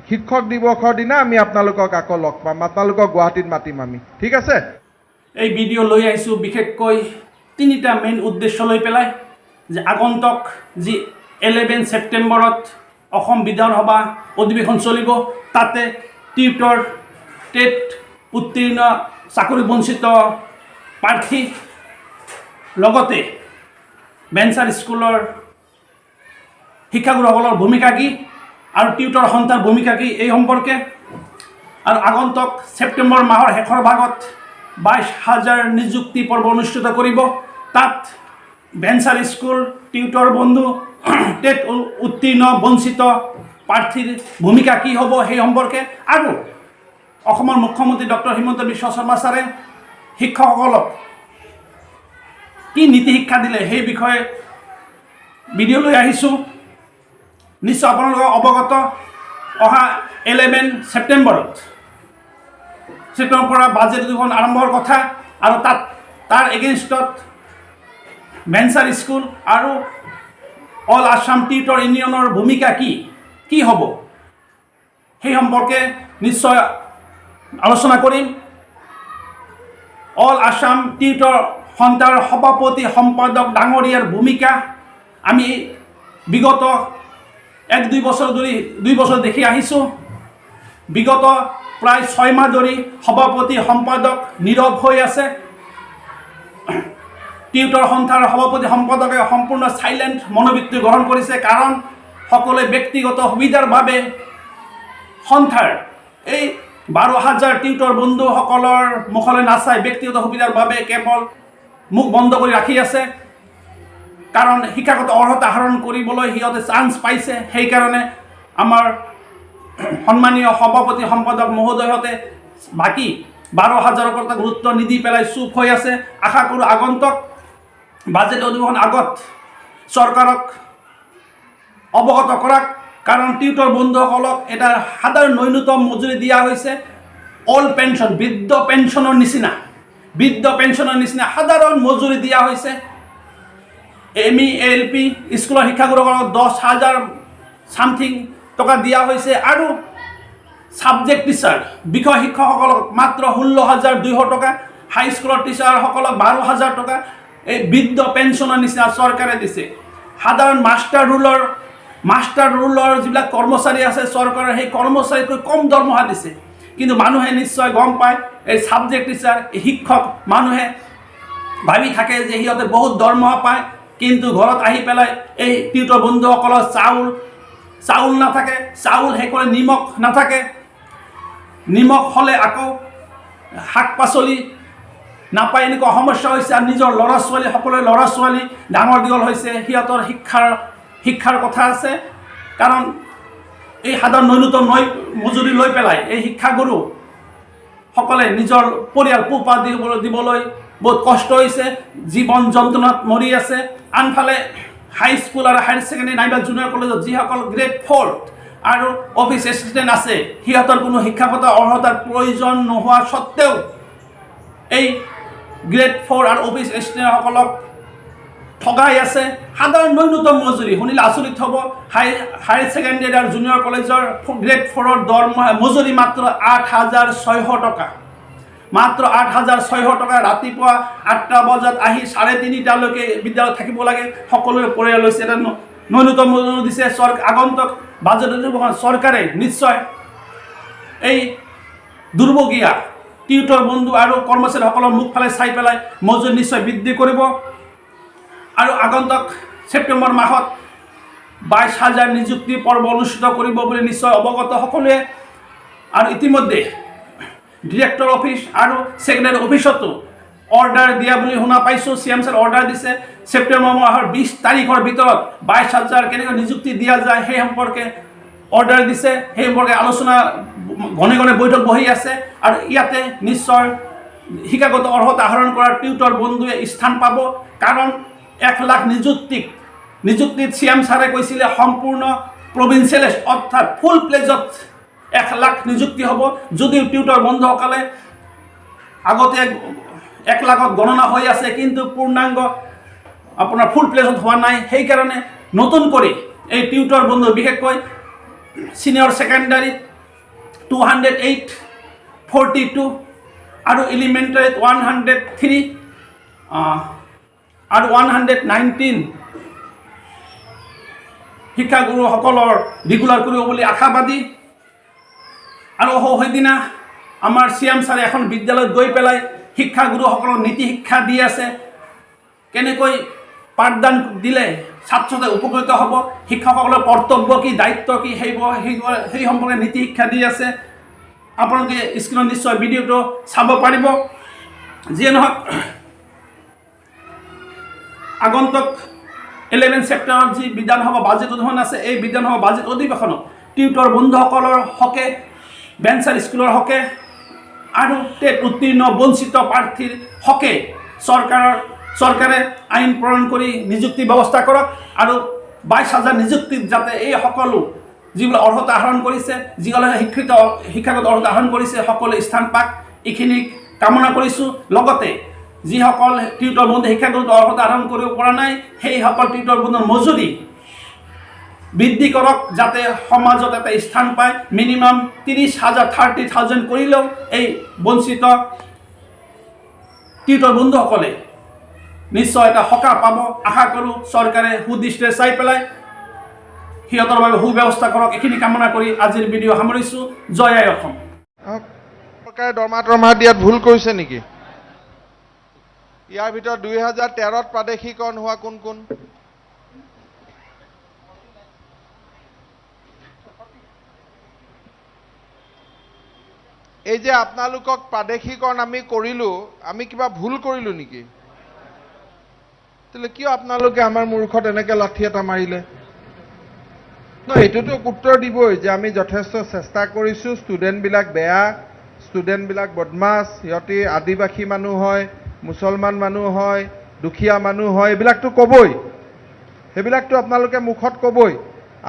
শিক্ষক দিৱসৰ দিনা আমি আপোনালোকক আকৌ লগ পাম, আপোনালোকক গুৱাহাটীত মাতিম আমি, ঠিক আছে? এই ভিডিঅ' লৈ আহিছোঁ বিশেষকৈ তিনিটা মেইন উদ্দেশ্য লৈ পেলাই, যে আগন্তুক যি 11 ছেপ্টেম্বৰত অসম বিধানসভা অধিৱেশন চলিব, তাতে টিউটৰ টেট উত্তীৰ্ণ চাকৰি বঞ্চিত প্ৰাৰ্থী লগতে ভেঞ্চাৰ স্কুলৰ শিক্ষাগুৰুসকলৰ ভূমিকা কি আৰু টিউটৰ সন্থাৰ ভূমিকা কি এই সম্পৰ্কে, আৰু আগন্তুক ছেপ্টেম্বৰ মাহৰ শেষৰ ভাগত 22,000 নিযুক্তি পৰ্ব অনুষ্ঠিত কৰিব। তাত ভেঞ্চাৰ স্কুল, টিউটৰ বন্ধু, টেট উত্তীৰ্ণ বঞ্চিত প্ৰাৰ্থীৰ ভূমিকা কি হ'ব সেই সম্পৰ্কে, আৰু অসমৰ মুখ্যমন্ত্ৰী ড.হিমন্ত বিশ্ব শৰ্মা ছাৰে শিক্ষকসকলক কি নীতি শিক্ষা দিলে সেই বিষয়ে ভিডিঅ' লৈ আহিছোঁ। নিশ্চয় আপোনালোকক অৱগত, অহা 11 ছেপ্টেম্বৰত পৰা বাজেট অধিৱেশন আৰম্ভ হোৱাৰ কথা, আৰু তাৰ এগেইনষ্টত ভেঞ্চাৰ স্কুল আৰু অল আছাম টিউটৰ ইউনিয়নৰ ভূমিকা কি হ'ব সেই সম্পৰ্কে নিশ্চয় আলোচনা কৰিম। অল আছাম টিউটৰ সন্থাৰ সভাপতি সম্পাদক ডাঙৰীয়াৰ ভূমিকা আমি বিগত 1-2 বছৰ দেখি আহিছোঁ। বিগত প্ৰায় 6 মাহ ধৰি সভাপতি সম্পাদক নীৰৱ হৈ আছে। টিউটৰ সন্থাৰ সভাপতি সম্পাদকে সম্পূৰ্ণ চাইলেণ্ট মনোবৃত্তি গ্ৰহণ কৰিছে, কাৰণ সকলোৱে ব্যক্তিগত সুবিধাৰ বাবে সন্থাৰ এই 12,000 টিউটৰ বন্ধুসকলৰ মুখলৈ নাচাই ব্যক্তিগত সুবিধাৰ বাবে কেৱল মুখ বন্ধ কৰি ৰাখি আছে, কাৰণ শিক্ষাগত অৰ্হতা আহৰণ কৰিবলৈ সিহঁতে চান্স পাইছে। সেইকাৰণে আমাৰ সন্মানীয় সভাপতি সম্পাদক মহোদয়হঁতে বাকী 12,000ৰ ওপৰত গুৰুত্ব নিদি পেলাই চুপ হৈ আছে। আশা কৰোঁ আগন্তুক বাজেট অধিৱেশন আগত চৰকাৰক অৱগত কৰাক, কাৰণ টিউটৰ বন্ধুসকলক এটা সাধাৰণ ন্যূনতম মজুৰি দিয়া হৈছে। অল্ড পেঞ্চন, বৃদ্ধ পেঞ্চনৰ নিচিনা সাধাৰণ মজুৰি দিয়া হৈছে। ME LP স্কুলৰ শিক্ষাগুৰুসকলক 10,000 ছামথিং টকা দিয়া হৈছে, আৰু ছাবজেক্ট টিচাৰ বিষয় শিক্ষকসকলক মাত্ৰ 16,200 টকা, হাইস্কুলৰ টিচাৰসকলক 12,000 টকা। এই বৃদ্ধ পেঞ্চনৰ নিচিনা চৰকাৰে দিছে। সাধাৰণ মাষ্টাৰ ৰুলৰ যিবিলাক কৰ্মচাৰী আছে চৰকাৰৰ, সেই কৰ্মচাৰীতকৈ কম দৰমহা দিছে। কিন্তু মানুহে নিশ্চয় গম পায়, এই ছাবজেক্ট টিচাৰ শিক্ষক মানুহে ভাবি থাকে যে সিহঁতে বহুত দৰমহা পায়, কিন্তু ঘৰত আহি পেলাই এই টিউটৰ বন্ধুসকলৰ চাউল নাথাকে, চাউল শেষ হ'লে নিমখ নাথাকে, নিমখ হ'লে আকৌ শাক পাচলি নাপায়, এনেকুৱা সমস্যা হৈছে। আৰু নিজৰ সকলোৰে ল'ৰা ছোৱালী ডাঙৰ দীঘল হৈছে, সিহঁতৰ শিক্ষাৰ কথা আছে। কাৰণ এই সাধাৰণ ন্যূনতম মজুৰি লৈ পেলাই এই শিক্ষাগুৰুসকলে নিজৰ পৰিয়াল পোহপাল দিবলৈ বহুত কষ্ট হৈছে, জীৱন যন্ত্ৰণাত মৰি আছে। আনফালে হাইস্কুল আৰু হায়াৰ ছেকেণ্ডেৰী নাইবা জুনিয়ৰ কলেজত যিসকল গ্ৰেড 4 আৰু অফিচ এছিষ্টেণ্ট আছে, সিহঁতৰ কোনো শিক্ষাগত অৰ্হতাৰ প্ৰয়োজন নোহোৱা স্বত্তেও এই গ্ৰেড 4 আৰু অফিচ এছিষ্টেণ্টসকলক ঠগাই আছে। সাধাৰণ ন্যূনতম মজুৰি শুনিলে আচৰিত হ'ব। হায়াৰ ছেকেণ্ডেৰী আৰু জুনিয়ৰ কলেজৰ গ্ৰেড 4ৰ দৰমহা মজুৰি মাত্ৰ 8,600 টকা, মাত্ৰ 8,600 টকা। ৰাতিপুৱা 8টা বজাত আহি 3:30টালৈকে বিদ্যালয়ত থাকিব লাগে। সকলোৰে পৰিয়াল লৈছে, এটা ন্যূনতম মজুৰি দিছে। আগন্তুক বাজেট অধিৱেশন চৰকাৰে নিশ্চয় এই দুৰ্ভগীয়া টিউটৰ বন্ধু আৰু কৰ্মচাৰীসকলৰ মুখফালে চাই পেলাই মজুৰি নিশ্চয় বৃদ্ধি কৰিব। আৰু আগন্তুক ছেপ্টেম্বৰ মাহত 22,000 নিযুক্তি পৰ্ব অনুষ্ঠিত কৰিব বুলি নিশ্চয় অৱগত সকলোৱে। আৰু ইতিমধ্যে ডিৰেক্টৰ অফিচ আৰু ছেক্ৰেটাৰী অফিচতো অৰ্ডাৰ দিয়া বুলি শুনা পাইছোঁ। CM ছাৰে অৰ্ডাৰ দিছে, ছেপ্টেম্বৰ মাহৰ 20 তাৰিখৰ ভিতৰত 22,000 কেনেকৈ নিযুক্তি দিয়া যায় সেই সম্পৰ্কে অৰ্ডাৰ দিছে। সেই সম্পৰ্কে আলোচনা ঘনে বৈঠক বহি আছে। আৰু ইয়াতে নিশ্চয় শিক্ষাগত অৰ্হতা আহৰণ কৰা টিউটৰ বন্ধুৱে স্থান পাব, কাৰণ 1 লাখ নিযুক্তিত CM ছাৰে কৈছিলে সম্পূৰ্ণ প্ৰভিঞ্চিয়েলাইজড, অৰ্থাৎ ফুল প্লেজত 1 লাখ নিযুক্তি হ'ব। যদিও টিউটৰ বন্ধুসকলে আগতে 1 লাখত গণনা হৈ আছে, কিন্তু পূৰ্ণাংগ আপোনাৰ ফুল প্লেজত হোৱা নাই। সেইকাৰণে নতুন কৰি এই টিউটৰ বন্ধু বিশেষকৈ সিনিয়ৰ সেকেন্ডাৰি 208, 42 আৰু এলিমেণ্টাৰীত 103 আৰু 119 শিক্ষাগুৰুসকলৰ ৰেগুলাৰ কৰিব বুলি আশাবাদী। আৰু সেইদিনা আমাৰ CM ছাৰে এখন বিদ্যালয়ত গৈ পেলাই শিক্ষাগুৰুসকলক নীতি শিক্ষা দি আছে, কেনেকৈ পাঠদান দিলে ছাত্ৰ ছাত্ৰী উপকৃত হ'ব, শিক্ষকসকলৰ কৰ্তব্য কি, দায়িত্ব কি, সেই সম্পৰ্কে নীতি শিক্ষা দি আছে। আপোনালোকে স্ক্ৰীণত নিশ্চয় ভিডিঅ'টো চাব পাৰিব। যিয়ে নহওক, আগন্তুক 11 ছেপ্টেম্বৰত যি বিধানসভা বাজেট অধিৱেশন আছে, এই বিধানসভা বাজেট অধিৱেশনত টিউটৰ বন্ধুসকলৰ হকে, বেঞ্চাৰ স্কুলৰ হকে আৰু টেট উত্তীৰ্ণ বঞ্চিত প্ৰাৰ্থীৰ হকে চৰকাৰে আইন প্ৰণয়ন কৰি নিযুক্তি ব্যৱস্থা কৰক আৰু 22,000 নিযুক্তিত যাতে এই সকলো যিবিলাক অৰ্হতা আহৰণ কৰিছে, যিসকলে শিক্ষাগত অৰ্হতা আহৰণ কৰিছে, সকলো স্থান পাক, এইখিনি কামনা কৰিছোঁ। লগতে যিসকল টিউটৰ বন্ধু শিক্ষাগত অৰ্হতা আহৰণ কৰিব পৰা নাই, সেইসকল টিউটৰ বন্ধুৰ মজুৰি বৃদ্ধি কৰক, যাতে সমাজত এটা স্থান পায়। মিনিমাম 30,000 কৰিলেও এই বঞ্চিত টিউটৰ বন্ধুসকলে নিশ্চয় এটা সকাহ পাব। আশা কৰোঁ চৰকাৰে সুদৃষ্টিৰে চাই পেলাই সিহঁতৰ বাবে সুব্যৱস্থা কৰক। এইখিনি কামনা কৰি আজিৰ ভিডিঅ' সামৰিছোঁ। জয় আই অসম। চৰকাৰে দৰমহা দিয়াত ভুল কৰিছে নেকি? ইয়াৰ ভিতৰত 2013ত প্ৰাদেশিকৰণ হোৱা কোন কোন? এই যে আপোনালোকক প্ৰাদেশিকৰণ আমি কৰিলোঁ, আমি কিবা ভুল কৰিলোঁ নেকি? তেতিয়াহ'লে কিয় আপোনালোকে আমাৰ মূৰ্খত এনেকৈ লাঠি এটা মাৰিলে? এইটোতো উত্তৰ দিবই যে আমি যথেষ্ট চেষ্টা কৰিছোঁ, ষ্টুডেণ্টবিলাক বেয়া, ষ্টুডেণ্টবিলাক বদমাছ, সিহঁতি আদিবাসী মানুহ হয়, মুছলমান মানুহ হয়, দুখীয়া মানুহ হয়, এইবিলাকতো ক'বই। সেইবিলাকতো আপোনালোকে মুখত ক'বই।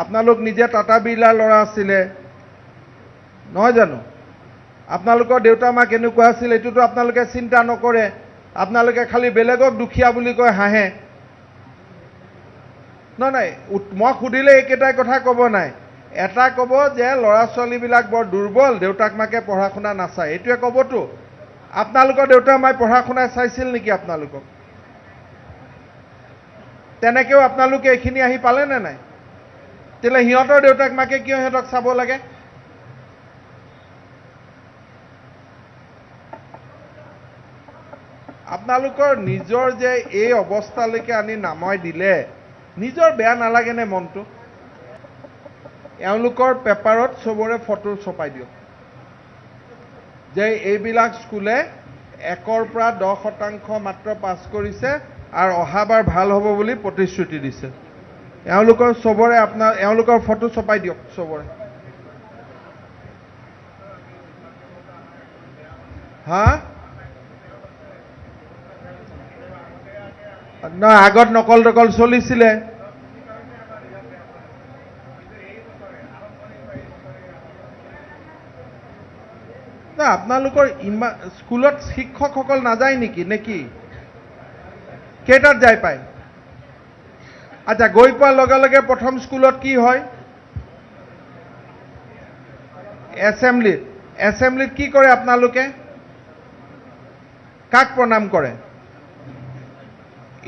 আপোনালোক নিজে টাটা বিৰলাৰ ল'ৰা আছিলে, নহয় জানো? আপোনালোকৰ দেউতা মা কেনেকুৱা আছিল এইটোতো আপোনালোকে চিন্তা নকৰে। আপোনালোকে খালি বেলেগক দুখীয়া বুলি কৈ হাঁহে। নাই, মই সুধিলে এইকেইটাই কথা ক'ব নাই। এটা ক'ব যে ল'ৰা ছোৱালীবিলাক বৰ দুৰ্বল, দেউতাক মাকে পঢ়া শুনা নাচায়, এইটোৱে ক'বতো। আপোনালোকৰ দেউতা মায়ে পঢ়া শুনা চাইছিল নেকি আপোনালোকক? তেনেকৈও আপোনালোকে এইখিনি আহি পালেনে নাই? তেতিয়াহ'লে সিহঁতৰ দেউতাক মাকে কিয় সিহঁতক চাব লাগে? আপোনালোকৰ নিজৰ যে এই অৱস্থালৈকে আনি নামাই দিলে, নিজৰ বেয়া নালাগেনে মনটো? এওঁলোকৰ পেপাৰত চবৰে ফটো ছপাই দিয়ক যে এইবিলাক স্কুলে 1ৰ পৰা 10% মাত্ৰ পাছ কৰিছে আৰু অহাবাৰ ভাল হ'ব বুলি প্ৰতিশ্ৰুতি দিছে। এওঁলোকৰ চবৰে এওঁলোকৰ ফটো ছপাই দিয়ক চবৰে। হা? না, আগত নকল দকল চলিছিলে। না, আপোনালোকৰ ইমান স্কুলত শিক্ষকসকল নাযায় নেকি নে কি? কেইটাত যাই পায়? আচ্ছা, গৈ পোৱাৰ লগে লগে প্ৰথম স্কুলত কি হয়? এছেম্বলিত কি কৰে আপোনালোকে? কাক প্ৰণাম কৰে?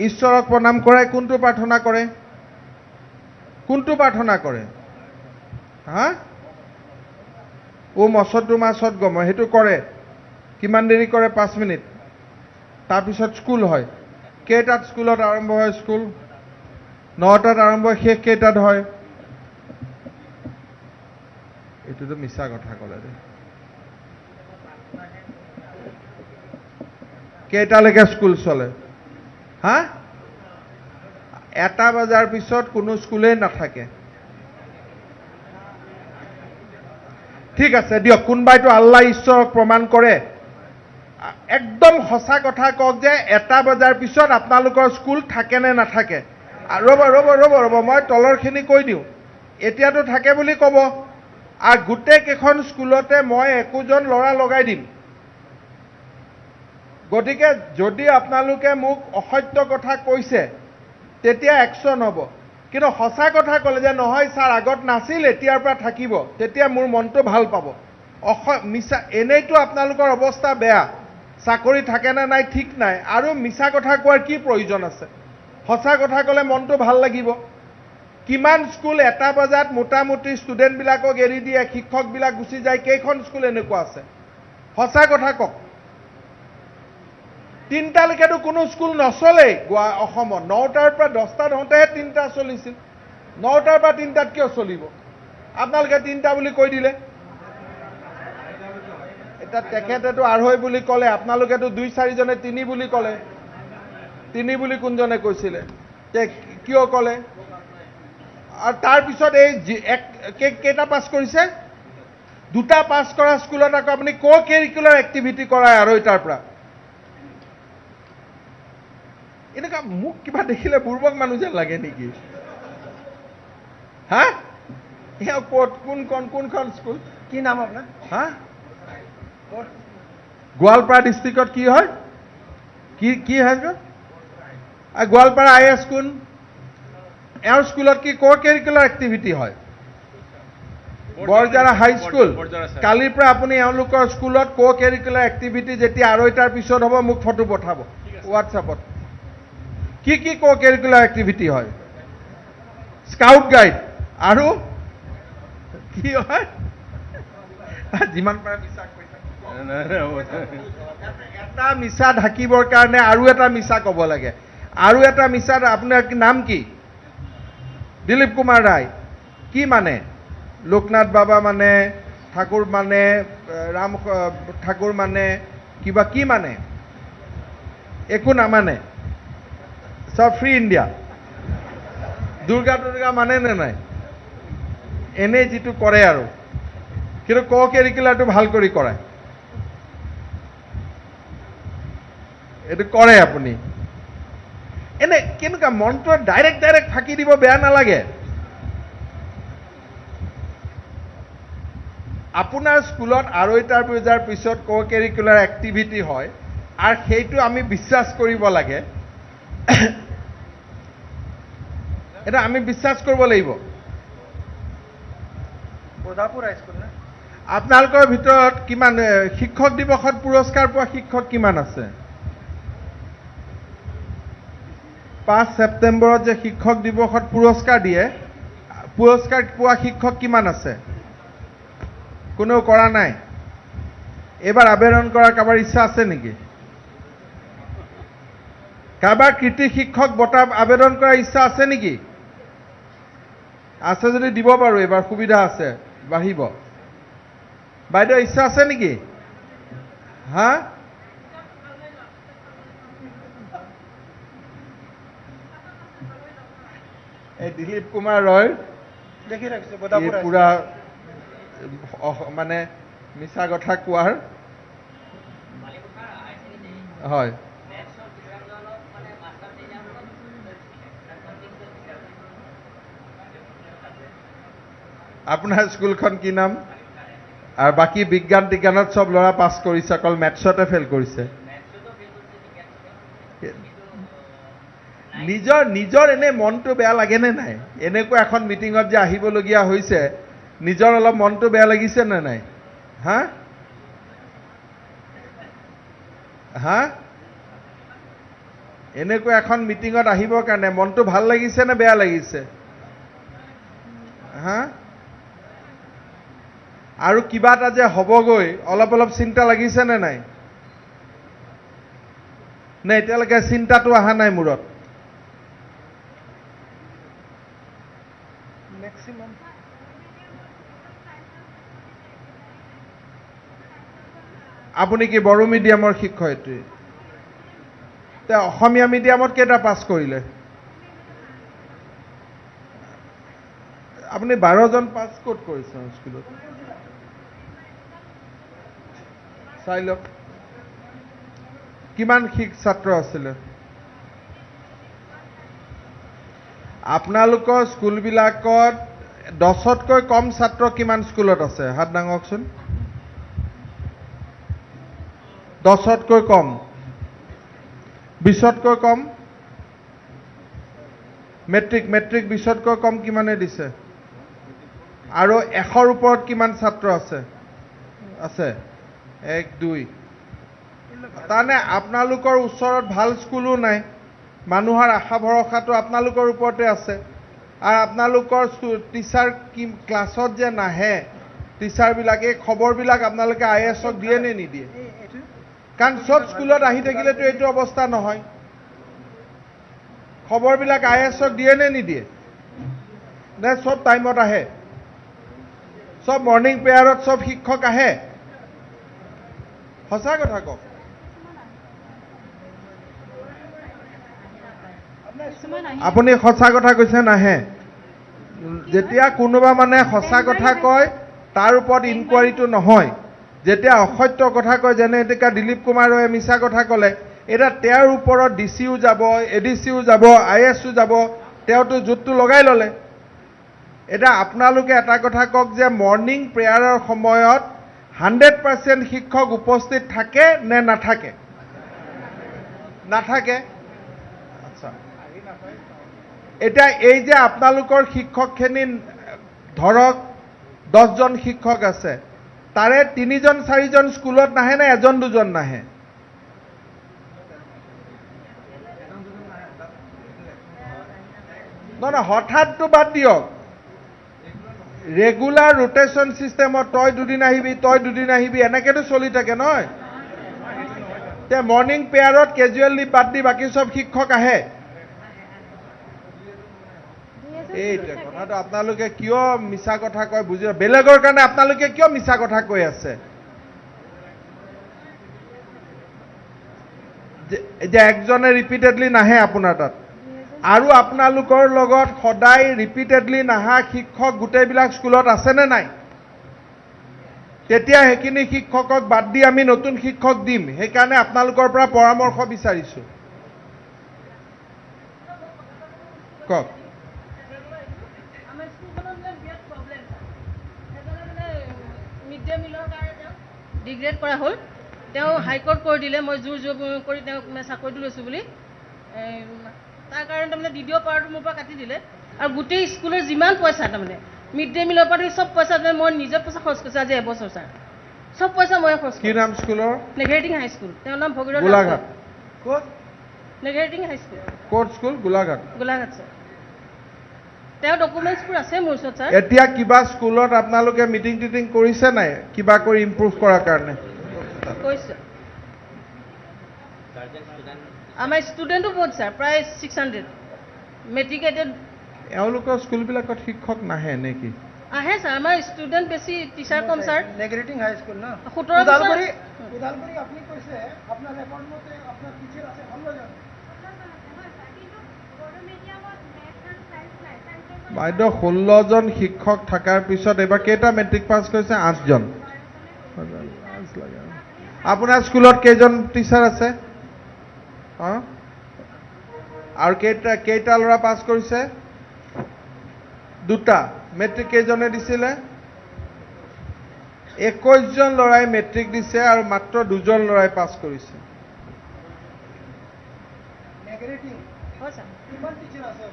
ঈশ্বৰক প্ৰণাম কৰে। কোনটো প্ৰাৰ্থনা কৰে? কোনটো প্ৰাৰ্থনা কৰে? হা? মচতো মাছত গম, সেইটো কৰে। কিমান দেৰি কৰে? 5 মিনিট। তাৰপিছত স্কুল হয়। কেইটাত স্কুলত আৰম্ভ হয়? স্কুল 9টাত আৰম্ভ হয়, শেষ কেইটাত হয়? এইটোতো মিছা কথা ক'লে দেই। কেইটালৈকে স্কুল চলে? হা? 1টা বজাৰ পিছত কোনো স্কুলেই নাথাকে। ঠিক আছে দিয়ক, কোনোবাইতো আল্লাহ ঈশ্বৰক প্ৰমাণ কৰে। একদম সঁচা কথা কওক যে 1টা বজাৰ পিছত আপোনালোকৰ স্কুল থাকে নে নাথাকে? ৰ'ব, মই তলৰখিনি কৈ দিওঁ। এতিয়াতো থাকে বুলি ক'ব, আৰু গোটেই কেইখন স্কুলতে মই 21জন ল'ৰা লগাই দিম। গতিকে যদি আপোনালোকে মোক অসত্য কথা কৈছে তেতিয়া একশ্যন হ'ব, কিন্তু সঁচা কথা ক'লে যে নহয় ছাৰ আগত নাছিল এতিয়াৰ পৰা থাকিব, তেতিয়া মোৰ মনটো ভাল পাব। মিছা এনেইতো আপোনালোকৰ অৱস্থা বেয়া চাকৰি থাকে নে নাই ঠিক নাই আৰু মিছা কথা কোৱাৰ কি প্ৰয়োজন আছে সঁচা কথা ক'লে মনটো ভাল লাগিব কিমান স্কুল 1 বজাত মোটামুটি ষ্টুডেণ্টবিলাকক এৰি দিয়ে শিক্ষকবিলাক গুচি যায় কেইখন স্কুল এনেকুৱা আছে সঁচা কথা কওক 3টালৈকেতো কোনো স্কুল নচলেই অসমত 9টাৰ পৰা 10টা হওঁতেহে 3টা চলিছিল 9টাৰ পৰা 3টাত কিয় চলিব আপোনালোকে 3টা বুলি কৈ দিলে এটা তেখেতেতো 2.5 বুলি ক'লে আপোনালোকেতো 2-4 জনে 3 বুলি ক'লে 3 বুলি কোনজনে কৈছিলে কিয় ক'লে আৰু তাৰ পিছত এই কেইটা পাছ কৰিছে 2টা পাছ কৰা স্কুলত আকৌ আপুনি কো-কাৰিকুলাৰ এক্টিভিটি কৰায় 2টাৰ পৰা এনেকুৱা মোক কিবা দেখিলে বুৰ্বক মানুহ যেন লাগে নেকি হা এয়া কোনখন স্কুল কি নাম আপোনাৰ হা গোৱালপাৰা ডিষ্ট্ৰিক্টত কি হয় কি হয় গোৱালপাৰা IS কোন এওঁৰ স্কুলত কি কো-কাৰিকুলাৰ এক্টিভিটি হয় বৰজাৰা হাই স্কুল কালিৰ পৰা আপুনি এওঁলোকৰ স্কুলত কো-কাৰিকুলাৰ এক্টিভিটি যেতিয়া 2টাৰ পিছত হ'ব মোক ফটো পঠাব হোৱাটছআপত কি কো-কাৰিকুলাৰ এক্টিভিটি হয় স্কাউট গাইড আৰু কি হয় যিমান পাৰে মিছা কৈ এটা মিছা ঢাকিবৰ কাৰণে আৰু এটা মিছা ক'ব লাগে আৰু এটা মিছা আপোনাৰ নাম কি দিলীপ কুমাৰ ৰায় কি মানে লোকনাথ বাবা মানে ঠাকুৰ মানে ৰাম ঠাকুৰ মানে কিবা কি মানে একো নামানে সব ফ্ৰী ইণ্ডিয়া দুৰ্গা মানে নে নাই এনেই যিটো কৰে আৰু কিন্তু কো-কাৰিকুলাৰটো ভাল কৰি কৰায় এইটো কৰে আপুনি এনে কেনেকুৱা মনটো ডাইৰেক্ট ফাঁকি দিব বেয়া নালাগে আপোনাৰ স্কুলত 2টাৰ বজাৰ পিছত কো-কাৰিকুলাৰ এক্টিভিটি হয় আৰু সেইটো আমি বিশ্বাস কৰিব লাগে এটা আমি বিশ্বাস কৰিব লাগিব বদাপুৰ হাইস্কুল না আপোনালোকৰ ভিতৰত কিমান শিক্ষক দিৱসত পুৰস্কাৰ পোৱা শিক্ষক কিমান আছে 5 ছেপ্টেম্বৰত যে শিক্ষক দিৱসত পুৰস্কাৰ দিয়ে পুৰস্কাৰ পোৱা শিক্ষক কিমান আছে কোনেও কৰা নাই এবাৰ আবেদন কৰাৰ কাৰোবাৰ ইচ্ছা আছে নেকি কাৰোবাৰ কৃতি শিক্ষক বঁটা আবেদন কৰাৰ ইচ্ছা আছে নেকি আছে যদি দিব পাৰো এবাৰ সুবিধা আছে বাঢ়িব বাইদেউ ইচ্ছা আছে নেকি হা এই দিলীপ কুমাৰ ৰয় দেখি ৰাখিছে বদাপুৰ পুৰা মানে মিছা কথা কোৱাৰ হয় আপোনাৰ স্কুলখন কি নাম আৰু বাকী বিজ্ঞান টিজ্ঞানত সব ল'ৰা পাছ কৰিছে অকল মেথছতে ফেল কৰিছে নিজৰ এনে মনটো বেয়া লাগেনে নাই এনেকুৱা এখন মিটিঙত যে আহিবলগীয়া হৈছে নিজৰ অলপ মনটো বেয়া লাগিছে নে নাই হা হা এনেকুৱা এখন মিটিঙত আহিবৰ কাৰণে মনটো ভাল লাগিছে নে বেয়া লাগিছে হা আৰু কিবা এটা যে হ'বগৈ অলপ চিন্তা লাগিছে নে নাই নে এতিয়ালৈকে চিন্তাটো অহা নাই মূৰত মেক্সিমাম আপুনি কি বড়ো মিডিয়ামৰ শিক্ষয়িত্ৰী তে অসমীয়া মিডিয়ামত কেইটা পাছ কৰিলে আপুনি 12জন পাছ ক'ত কৰিছে স্কুলত চাই লওক কিমান ছাত্ৰ আছিলে আপোনালোকৰ স্কুলবিলাকত 10তকৈ কম ছাত্ৰ কিমান স্কুলত আছে হাত দাঙকচোন 10তকৈ কম 20তকৈ কম মেট্ৰিক 20তকৈ কম কিমানে দিছে আৰু 100ৰ ওপৰত কিমান ছাত্ৰ আছে আছে 1 2 তাৰমানে আপোনালোকৰ ওচৰত ভাল স্কুলো নাই মানুহৰ আশা ভৰসাটো আপোনালোকৰ ওপৰতে আছে আৰু আপোনালোকৰ টিচাৰ ক্লাছত যে নাহে টিচাৰবিলাকে খবৰবিলাক আপোনালোকে IASক দিয়ে নে নিদিয়ে কাৰণ সব স্কুলত আহি থাকিলেতো এইটো অৱস্থা নহয় খবৰবিলাক IASক দিয়ে নে নিদিয়ে নে সব টাইমত আহে সব মৰ্নিং প্ৰেয়াৰত সব শিক্ষক আহে সঁচা কথা কওক আপুনি সঁচা কথা কৈছে নাহে যেতিয়া কোনোবা মানে সঁচা কথা কয় তাৰ ওপৰত ইনকুৱাৰীটো নহয় যেতিয়া অসত্য কথা কয় যেনে এতিয়া দিলীপ কুমাৰে মিছা কথা ক'লে এটা তেওঁৰ ওপৰত ডিচিও যাব এডিচিও যাব IASও যাব তেওঁতো জোতটো লগাই ল'লে এটা আপোনালোকে এটা কথা কওক যে মৰ্নিং প্ৰেয়াৰৰ সময়ত 100% শিক্ষক উপস্থিত থাকে নে নাথাকে নাথাকে আচ্ছা এটা এই যে আপোনালোকৰ শিক্ষকখিনি ধৰক 10 জন শিক্ষক আছে তাৰে 3 জন 4 জন স্কুলত নাহে নে এজন দুজন নাহে না হঠাৎটো বাদ দিয়ক ৰেগুলাৰ ৰোটেশন সিস্টেমত তই দুদিন আহিবি এনেকেতো চলি থাকে নহয় তে মৰ্নিং প্ৰেয়াৰত কেজুৱেল লিভ বাদ দি বাকি সব শিক্ষক আহে এইটা কথাটো আপোনালোকে কিয় মিছা কথা কয় বুজি বেলেগৰ কাৰণে আপোনালোকে কিয় মিছা কথা কৈ আছে যে একজনে ৰিপিটেডলি নাহে আপোনাৰ তাত আৰু আপোনালোকৰ লগত সদায় ৰিপিটেডলি নাহা শিক্ষক গোটেইবিলাক স্কুলত আছে নে নাই তেতিয়া হেকিনি শিক্ষকক বাদ দি আমি নতুন শিক্ষক দিম সেইকাৰণে আপোনালোকৰ পৰা পৰামৰ্শ বিচাৰিছো কক ডিগ্ৰেড কৰা হ'ল তেওঁ হাইকোৰ্ট কৰি দিলে মই জোৰ কৰি তেওঁক চাকৰিটো লৈছোঁ বুলি তাৰ কাৰণে তাৰমানে দ্বিতীয় পাৰ্টটো মোৰ পৰা কাটি দিলে আৰু গোটেই স্কুলৰ যিমান পইচা তাৰমানে মিড ডে মিলৰ পৰা চব পইচা মই নিজৰ পইচা খৰচ কৰিছোঁ আজি এবছৰ ছাৰ সব পইচা মই খৰচ কি নাম স্কুলৰ নেঘেৰিটিং হাই স্কুল তেওঁৰ নাম ভগীৰথ গোলাঘাট ক'ত নেঘেৰিটিং হাই স্কুল ক'ত স্কুল গোলাঘাট ছাৰ তেওঁ ডকুমেণ্টছবোৰ আছে মোৰ ওচৰত ছাৰ এতিয়া কিবা স্কুলত আপোনালোকে মিটিং টিটিং কৰিছে নাই কিবা কৰি ইমপ্ৰুভ কৰাৰ কাৰণে কৈছে আমাৰ ষ্টুডেণ্টো বহুত ছাৰ প্ৰায় 600 মেট্ৰিকেটেড এওঁলোকৰ স্কুলবিলাকত শিক্ষক নাহে নেকি আহে ছাৰ আমাৰ ষ্টুডেণ্ট বেছি টিচাৰ কম ছাৰ নেগেটিং হাই স্কুল ন 17 ওদালগুৰি আপুনি কৈছে আপোনাৰ ৰেকৰ্ড মতে আপোনাৰ টিচাৰ আছে 16 জন বাইদেউ 16 জন শিক্ষক থকাৰ পিছত এবাৰ কেইটা মেট্ৰিক পাছ কৰিছে 8 জন আপোনাৰ স্কুলত কেইজন টিচাৰ আছে আৰু কেইটা ল'ৰা পাছ কৰিছে দুটা মেট্ৰিক কেইজনে দিছিলে 21 জন ল'ৰাই মেট্ৰিক দিছে আৰু মাত্ৰ 2 জন ল'ৰাই পাছ কৰিছে নেগেটিং হয় ছাৰ কিমান টিচাৰ আছে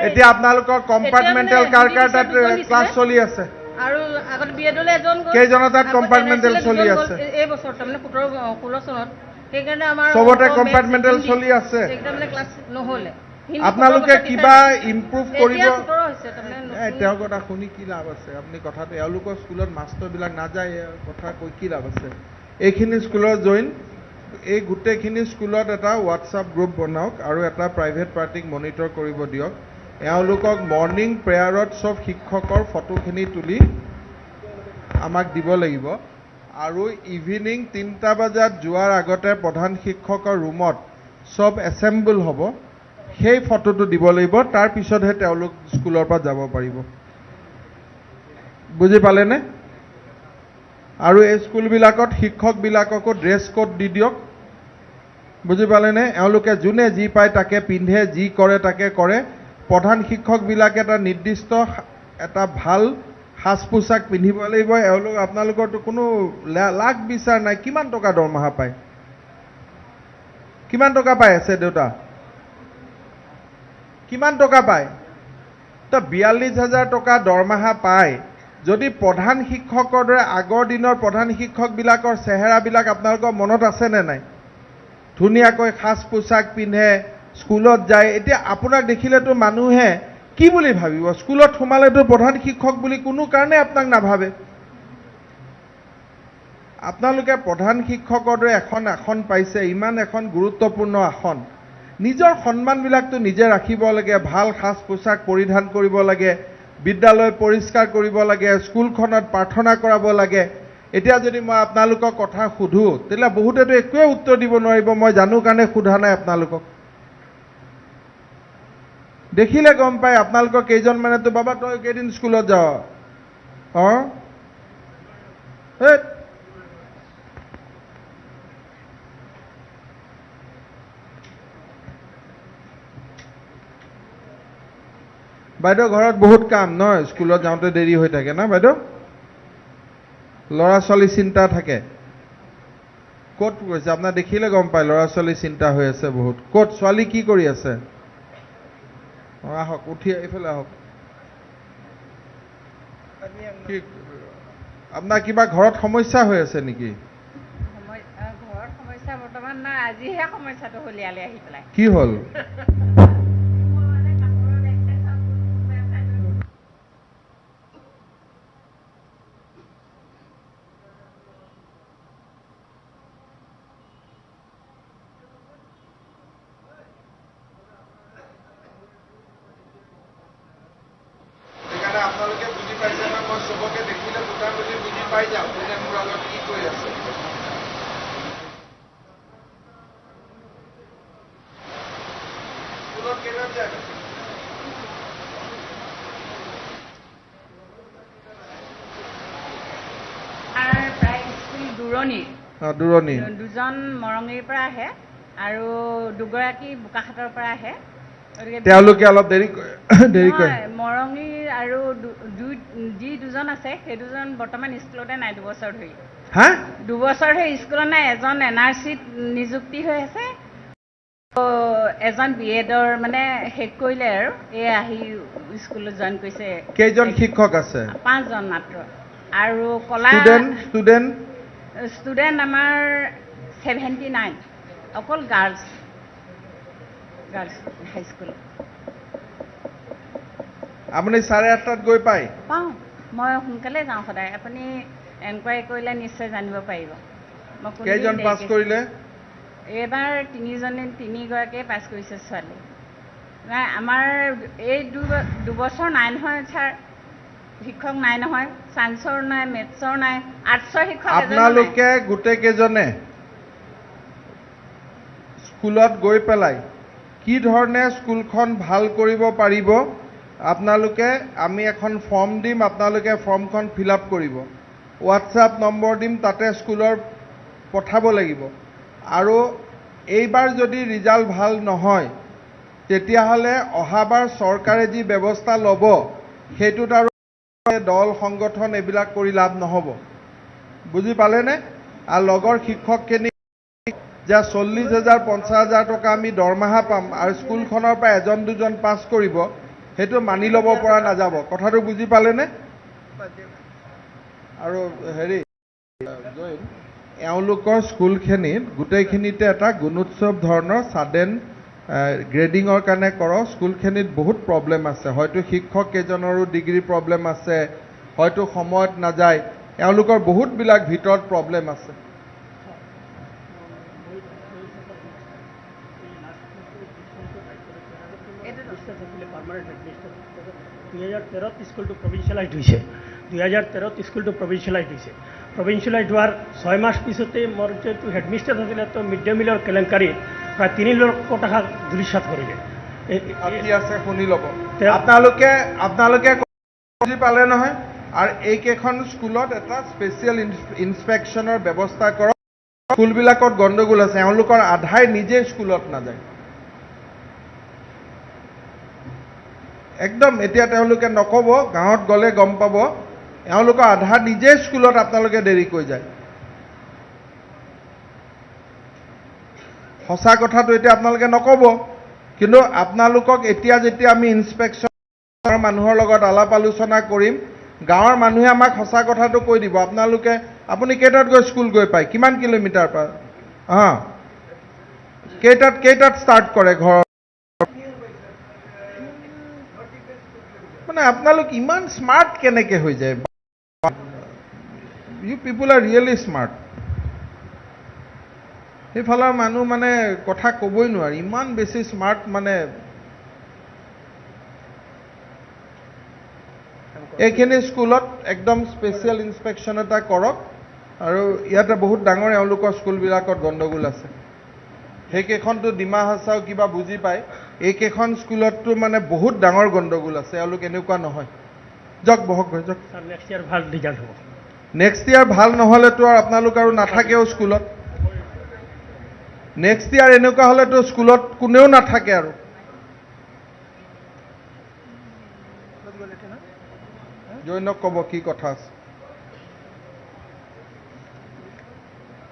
এতিয়া আপোনালোকৰ কম্পাৰ্টমেণ্টেল কাৰ তাত ক্লাছ চলি আছে আৰু আগত বিএডলে এজন গ'ল কেইজনৰ তাত কম্পাৰ্টমেণ্টেল চলি আছে এই বছৰ তাৰমানে 16 চনত সেইকাৰণে আমাৰ চবতে কম্পাৰ্টমেণ্টেল চলি আছে একদম মানে ক্লাছ নহ'লে আপোনালোকে কিবা ইমপ্ৰুভ কৰিব হৈছে তাৰমানে তেওঁৰ কথা শুনি কি লাভ আছে আপুনি কথাটো এওঁলোকৰ স্কুলত মাষ্টৰবিলাক নাযায় কথা কৈ কি লাভ আছে এইখিনি স্কুলত জইন এই গোটেইখিনি স্কুলত এটা হোৱাটছআপ গ্ৰুপ বনাওক আৰু এটা প্ৰাইভেট পাৰ্টিক মনিটৰ কৰিব দিয়ক এওঁলোকক মৰ্নিং প্ৰেয়াৰত সব শিক্ষকৰ ফটোখিনি তুলি আমাক দিব লাগিব আৰু ইভিনিং 3টা বজাত যোৱাৰ আগতে প্ৰধান শিক্ষকৰ ৰুমত সব এছেম্বল হ'ব সেই ফটোটো দিব লাগিব তাৰ পিছতহে তেওঁলোক স্কুলৰ পৰা যাব পাৰিব বুজি পালেনে আৰু এই স্কুলবিলাকত শিক্ষকবিলাককো ড্ৰেছ কোড দি দিয়ক বুজি পালেনে এওঁলোকে যোনে যি পায় তাকে পিন্ধে যি কৰে তাকে কৰে প্ৰধান শিক্ষকবিলাকে এটা নিৰ্দিষ্ট এটা ভাল সাজ পোছাক পিন্ধিব লাগিব এওঁলোক আপোনালোকৰতো কোনো লাখ বিচাৰ নাই কিমান টকা দৰমহা পায় কিমান টকা পাই আছে দেউতা কিমান টকা পায় তো 42,000 টকা দৰমহা পায় যদি প্ৰধান শিক্ষকৰ দৰে আগৰ দিনৰ প্ৰধান শিক্ষকবিলাকৰ চেহেৰাবিলাক আপোনালোকৰ মনত আছেনে নাই? ধুনীয়াকৈ সাজ পোছাক পিন্ধে, স্কুলত যায়। এতিয়া আপোনাক দেখিলেতো মানুহে কি বুলি ভাবিব? স্কুলত সোমালেতো প্ৰধান শিক্ষক বুলি কোনো কাৰণে আপোনাক নাভাবে। আপোনালোকে প্ৰধান শিক্ষকৰ দৰে এখন আসন পাইছে, ইমান এখন গুৰুত্বপূৰ্ণ আসন। নিজৰ সন্মানবিলাকতো নিজে ৰাখিব লাগে, ভাল সাজ পোছাক পৰিধান কৰিব লাগে, বিদ্যালয় পৰিষ্কাৰ কৰিব লাগে, স্কুলখনত প্ৰাৰ্থনা কৰাব লাগে। এতিয়া যদি মই আপোনালোকক কথা সুধো, তেতিয়াহ'লে বহুতেতো একোৱে উত্তৰ দিব নোৱাৰিব, মই জানো কাৰণে সোধা নাই আপোনালোকক। দেখিলে গম পায় আপোনালোকৰ কেইজনমানেতো বাবা তই কেইদিন স্কুলত যাৱ? বাইদেউ ঘৰত বহুত কাম নহয়, স্কুলত যাওঁতে দেৰি হৈ থাকে না বাইদেউ? ল'ৰা ছোৱালী চিন্তা থাকে। ক'ত গৈছে আপোনাৰ? দেখিলে গম পায় ল'ৰা ছোৱালী চিন্তা হৈ আছে বহুত। ক'ত ছোৱালী কি কৰি আছে? আহক, উঠি এইফালে আহক। আপোনাৰ কিবা ঘৰত সমস্যা হৈ আছে নেকি? ঘৰত সমস্যা বৰ্তমান নাই, আজিহে সমস্যাটো হলিয়ালে আহি পেলাই। কি হ'ল? আপোনালোকে বুজি পাইছে না? মই চবকে দেখিলে মোটামুটি বুজি পাই যাওঁ কোনে মোৰ আগত কি কৰি আছে। স্কুলত কেইটাত যায়? প্ৰায় স্কুল দূৰণিৰ। দূৰণি। দুজন মৰঙীৰ পৰা আহে আৰু দুগৰাকী বোকাখাটৰ পৰা আহে। তেওঁলোকে অলপ দেৰি কৰে। মৰঙীৰ আৰু যি দুজন আছে সেই দুজন বৰ্তমান স্কুলতে নাই, 2 বছৰ ধৰি। 2 বছৰ ধৰি স্কুলত নাই। এজন NRCত নিযুক্তি হৈ আছে, এজন BEdৰ মানে শেষ কৰিলে আৰু এই আহি স্কুলত জইন কৰিছে। কেইজন শিক্ষক আছে? 5 জন মাত্ৰ। আৰু কলা ষ্টুডেণ্ট আমাৰ 79, অকল গাৰ্লছ হাইস্কুল। আপুনি 8:30টাত গৈ পায়? পাওঁ, মই সোনকালে যাওঁ সদায়। আপুনি এনকুৱাৰী কৰিলে নিশ্চয় জানিব পাৰিব। কেইজন পাছ কৰিলে? এইবাৰ 3গৰাকীয়ে পাছ কৰিছে ছোৱালী। নাই, আমাৰ এই 2 বছৰ নাই নহয় ছাৰ, শিক্ষক নাই নহয়। ছায়েন্সৰ নাই, মেথছৰ নাই, আৰ্টছৰ শিক্ষক। আপোনালোকে গোটেইকেইজনে স্কুলত গৈ পেলাই কি ধৰণে স্কুলখন ভাল কৰিব পাৰিব, আপোনালোকে আমি এখন ফৰ্ম দিম, আপোনালোকে ফৰ্মখন ফিল আপ কৰিব। হোৱাটছআপ নম্বৰ দিম, তাতে স্কুলৰ পঠাব লাগিব। আৰু এইবাৰ যদি ৰিজাল্ট ভাল নহয়, তেতিয়াহ'লে অহাবাৰ চৰকাৰে যি ব্যৱস্থা ল'ব সেইটোত আৰু দল সংগঠন এইবিলাক কৰি লাভ নহ'ব। বুজি পালেনে? আৰু লগৰ শিক্ষকখিনি যে 40,000 50,000 টকা আমি দৰমহা পাম আৰু স্কুলখনৰ পৰা 1-2জন পাছ কৰিব, সেইটো মানি ল'ব পৰা নাযাব। কথাটো বুজি পালেনে? আৰু এওঁলোকৰ স্কুলখিনিত গোটেইখিনিতে এটা গুণোৎসৱ ধৰণৰ ছাডেন গ্ৰেডিঙৰ কাৰণে কৰক। স্কুলখিনিত বহুত প্ৰব্লেম আছে, হয়তো শিক্ষক কেইজনৰো ডিগ্ৰী প্ৰব্লেম আছে, হয়তো সময়ত নাযায়, এওঁলোকৰ বহুতবিলাক ভিতৰত প্ৰব্লেম আছে। স্কুলটো প্ৰভিঞ্চিয়েলাইজ হৈছে। 2013 স্কুলটো প্ৰভিঞ্চিয়েলাইজ হৈছে। প্ৰভিঞ্চিয়েলাইজ হোৱাৰ 6 মাহ পিছতে মোৰ যিটো হেডমিষ্টাৰ আছিলে, তো মিড ডে মিলৰ কেলেংকাৰীত প্ৰায় 3 লাখ টকা ধূলিসাৎ কৰিলে। আছে শুনি ল'ব। আপোনালোকে বুজি পালে নহয়? আৰু এইকেইখন স্কুলত এটা স্পেচিয়েল ইনস্পেকশ্যনৰ ব্যৱস্থা কৰক। স্কুলবিলাকত গণ্ডগোল আছে, এওঁলোকৰ আধাই নিজে স্কুলত নাযায়। একদম এতিয়া তেওঁলোকে নক'ব, গাঁৱত গ'লে গম পাব, এওঁলোকৰ আধা নিজে স্কুলত আপোনালোকে দেৰিকৈ যায়। সঁচা কথাটো এতিয়া আপোনালোকে নক'ব, কিন্তু আপোনালোকক এতিয়া যেতিয়া আমি ইনস্পেকশ্যনৰ মানুহৰ লগত আলাপ আলোচনা কৰিম, গাঁৱৰ মানুহে আমাক সঁচা কথাটো কৈ দিব আপোনালোকে আপুনি কেইটাত গৈ স্কুল গৈ পায় কিমান কিলোমিটাৰ পৰা কেইটাত ষ্টাৰ্ট কৰে ঘৰৰ মানে আপোনালোক ইমান স্মাৰ্ট কেনেকে হৈ যায় you people R really smart সেইফালৰ মানুহ মানে কথা ক'বই নোৱাৰি ইমান বেছি স্মাৰ্ট মানে এইখিনি স্কুলত একদম স্পেচিয়েল ইনস্পেকশ্যন এটা কৰক আৰু ইয়াতে বহুত ডাঙৰ এওঁলোকৰ স্কুলবিলাকত গণ্ডগোল আছে সেইকেইখনতো ডিমা হাছাও কিবা বুজি পায় এইকেইখন স্কুলততো মানে বহুত ডাঙৰ গণ্ডগোল আছে এওঁলোক এনেকুৱা নহয় যাওক বহক গৈ যাওক নেক্সট ইয়াৰ ভাল ৰিজাল্ট হ'ব নেক্সট ইয়াৰ ভাল নহ'লেতো আৰু আপোনালোক আৰু নাথাকেও স্কুলত নেক্সট ইয়াৰ এনেকুৱা হ'লেতো স্কুলত কোনেও নাথাকে আৰু জৈনক ক'ব কি কথা আছে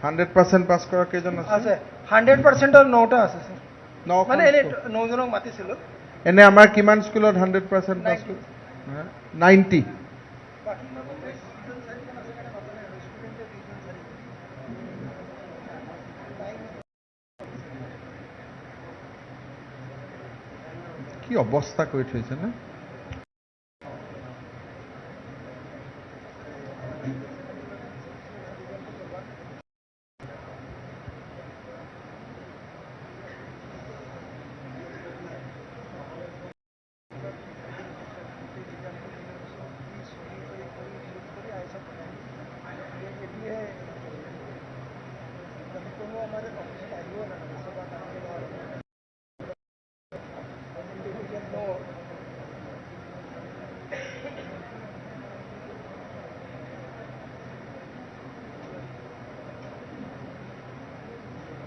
100% পাছ কৰা কেইজন আছে 100%ৰ 9টা আছে স্যাৰ ন মানে এনে 9 জনক মাতিছিলো এনে আমাৰ কিমান স্কুলত 100% পাছ কৰে 90 কি অৱস্থা কৰি থৈছে না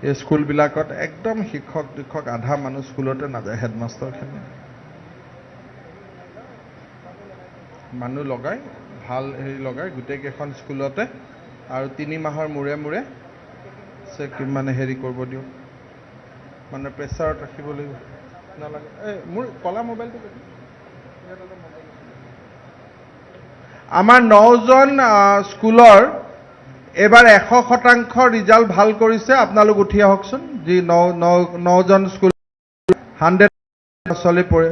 এই স্কুলবিলাকত একদম শিক্ষক আধা মানুহ স্কুলতে নাযায় হেডমাষ্টাৰখিনি মানুহ লগাই ভাল হেৰি লগাই গোটেইকেইখন স্কুলতে আৰু 3 মাহৰ মূৰে মূৰে মানে হেৰি কৰিব দিওঁ মানে প্ৰেছাৰত ৰাখিব লাগিব নালাগে এই মোৰ কলা মোবাইলটো আমাৰ 9জন স্কুলৰ এবাৰ 100% ৰিজাল্ট ভাল কৰিছে আপোনালোক উঠি আহকচোন যি 9জন স্কুল 100 চলি পৰে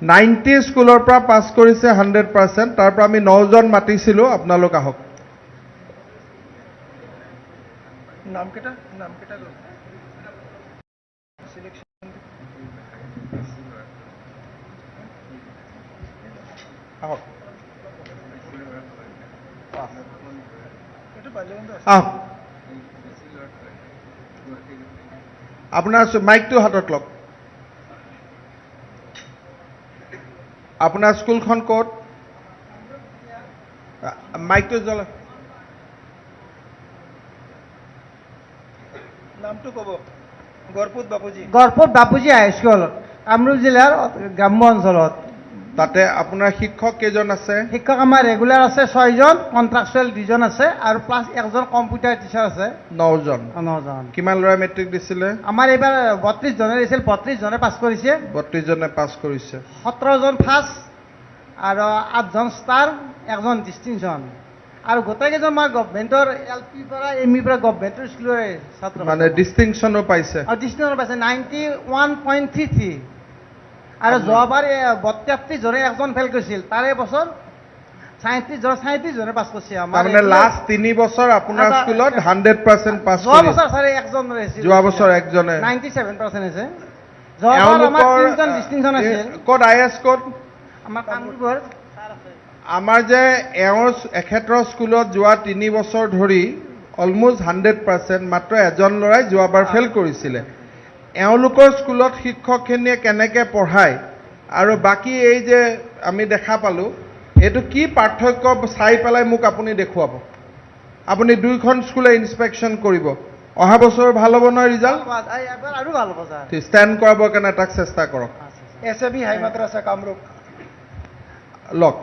90 স্কুলৰ পৰা পাছ কৰিছে 100% তাৰ পৰা আমি 9জন মাতিছিলো আপোনালোক আহক নাম কেটা আহক আপোনাৰ মাইকটো হাতত লওক আপোনাৰ স্কুলখন ক'ত মাইকটো জ্বলাওক নামটো ক'ব গড়পুত বাপুজি হাইস্কুল কামৰূপ জিলাৰ গ্ৰাম্য অঞ্চলত তাতে আপোনাৰ শিক্ষক কেইজন আছে শিক্ষক আমাৰ ৰেগুলাৰ আছে 6 জন কন্ট্ৰাকচুৱেল 2 জন আছে আৰু প্লাস একজন কম্পিউটাৰ টিচাৰ আছে 9 জন কিমান ল'ৰা মেট্ৰিক দিছিলে আমাৰ এইবাৰ 32 জনে দিছিল 32 জনে পাছ কৰিছে 32 জনে পাছ কৰিছে 17 জন ফাৰ্ষ্ট আৰু 8 জন ষ্টাৰ একজন ডিষ্টিংশন আৰু গোটেইকেইজন আমাৰ গভৰ্ণমেণ্টৰ এলপি পৰা এমই পৰা গভৰ্ণমেণ্টৰ স্কুলৰ ছাত্ৰ মানে ডিষ্টিংশনো পাইছে আৰু ডিষ্টিংশন পাইছে 91.33 আৰু যোৱাবাৰ 32 জনে একজন ফেল কৰিছিল তাৰে বছৰ 37 জনে পাছ কৰিছে আমাৰ মানে লাষ্ট 3 বছৰ আপোনাৰ স্কুলত 100% পাছ যোৱা বছৰ চাৰে একজন আহিছিল যোৱা বছৰ একজনে 97% আছে যোৱাবাৰ আমাৰ 3 জন ডিষ্টিংশন আছিল ক'ত আইএছ ক'ত আমাৰ কামৰূপৰ আমাৰ যে এখেতৰ স্কুলত যোৱা 3 বছৰ ধৰি অলমোষ্ট 100% মাত্ৰ এজন ল'ৰাই যোৱাবাৰ ফেল কৰিছিলে এওঁলোকৰ স্কুলত শিক্ষকখিনিয়ে কেনেকৈ পঢ়ায় আৰু বাকী এই যে আমি দেখা পালোঁ এইটো কি পাৰ্থক্য চাই পেলাই মোক আপুনি দেখুৱাব আপুনি 2খন স্কুলে ইনস্পেকশ্যন কৰিব অহা বছৰ ভাল হ'ব নহয় ৰিজাল্ট আৰু ভাল হ'ব ছাৰ ষ্টেণ্ড কৰাবৰ কাৰণে তাক চেষ্টা কৰক এছএবি হাই মাদ্ৰাছা কামৰূপ লওক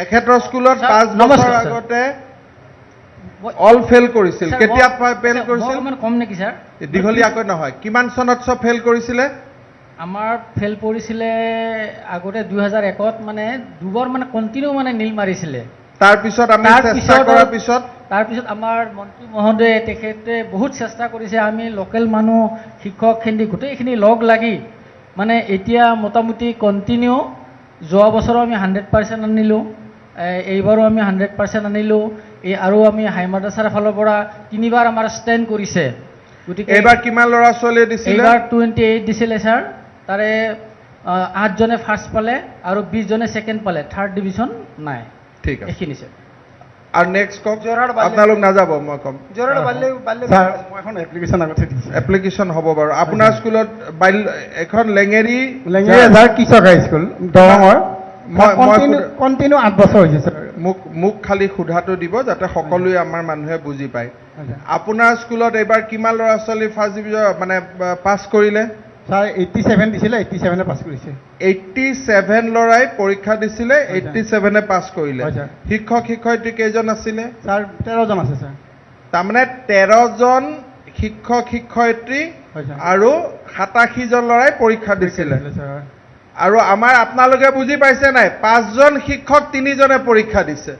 এখেতৰ স্কুলত 5 বছৰ আগতে অল ফেল কৰিছিল কেতিয়া ফেল কৰিছিল কম নেকি ছাৰ দীঘলীয়াকৈ নহয় কিমান চনত চব ফেল কৰিছিলে আমাৰ ফেল পৰিছিলে আগতে 2001ত মানে দুবাৰ মানে কণ্টিনিউ মানে নীল মাৰিছিলে তাৰপিছত আমি চেষ্টা কৰাৰ পিছত তাৰপিছত আমাৰ মন্ত্ৰী মহোদয়ে তেখেতে বহুত চেষ্টা কৰিছে আমি লোকেল মানুহ শিক্ষকখিনি গোটেইখিনি লগ লাগি মানে এতিয়া মোটামুটি কণ্টিনিউ যোৱা বছৰো আমি 100% আনিলোঁ এইবাৰো আমি 100% আনিলোঁ আৰু আমি হাই মাদ্ৰাছাৰ ফালৰ পৰা 3বাৰ আমাৰ ষ্টেণ্ড কৰিছে গতিকে এইবাৰ কিমান ল'ৰা ছোৱালীয়ে দিছিলে এইবাৰ 28 দিছিলে ছাৰ তাৰে 8 জনে ফাৰ্ষ্ট পালে আৰু 20 জনে ছেকেণ্ড পালে থাৰ্ড ডিভিজন নাই ঠিক আছে এইখিনি ছাৰ আৰু নেক্সট কওক আপোনালোক নাযাব মই ক'ম জোৰৰ বাল্য ছাৰ মই এখন এপ্লিকেশ্যন আগতে দিছোঁ এপ্লিকেশ্যন হ'ব বাৰু আপোনাৰ স্কুলত এখন লেঙেৰী ছাৰ কৃষক হাইস্কুল দৰঙৰ মই কণ্টিনিউ 8 বছৰ হৈছে ছাৰ মোক খালি সোধাটো দিব যাতে সকলোৱে আমাৰ মানুহে বুজি পায় আপোনাৰ স্কুলত এইবাৰ কিমান ল'ৰা ছোৱালী ফাৰ্ষ্ট ডিভিজন মানে পাছ কৰিলে ছাৰ 87 দিছিলে 87 পাছ কৰিছে 87 ল'ৰাই পৰীক্ষা দিছিলে 87 পাছ কৰিলে শিক্ষক শিক্ষয়িত্ৰী কেইজন আছিলে ছাৰ 13 জন আছে ছাৰ তাৰমানে 13 জন শিক্ষক শিক্ষয়িত্ৰী আৰু 87 জন ল'ৰাই পৰীক্ষা দিছিলে আৰু আমাৰ আপোনালোকে বুজি পাইছে নাই 5 জন শিক্ষক 3 জনে পৰীক্ষা দিছে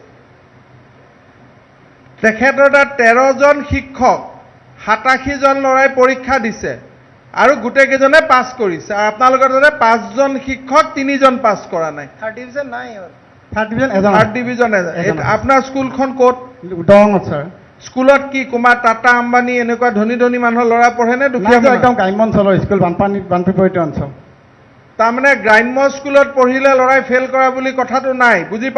তেখেতৰ তাত 13 জন শিক্ষক 87 জন ল'ৰাই পৰীক্ষা দিছে আৰু গোটেইকেইজনে পাছ কৰিছে আৰু আপোনালোকৰ তাতে 5 জন শিক্ষক 3 জন পাছ কৰা নাই থাৰ্ড ডিভিজন নাই থাৰ্ড ডিভিজন আপোনাৰ স্কুলখন ক'ত দৰঙত ছাৰ স্কুলত কি কুমাৰ টাটা আম্বানী এনেকুৱা ধনী ধনী মানুহৰ ল'ৰা পঢ়ে নে দুখীয়া একদম গ্ৰাম্য অঞ্চলৰ স্কুল বানপীড়িত অঞ্চল তাৰমানে গ্ৰাম্য স্কুলত পঢ়িলে ল'ৰাই ফেইল কৰা বুলি কথাটো নাই বুজি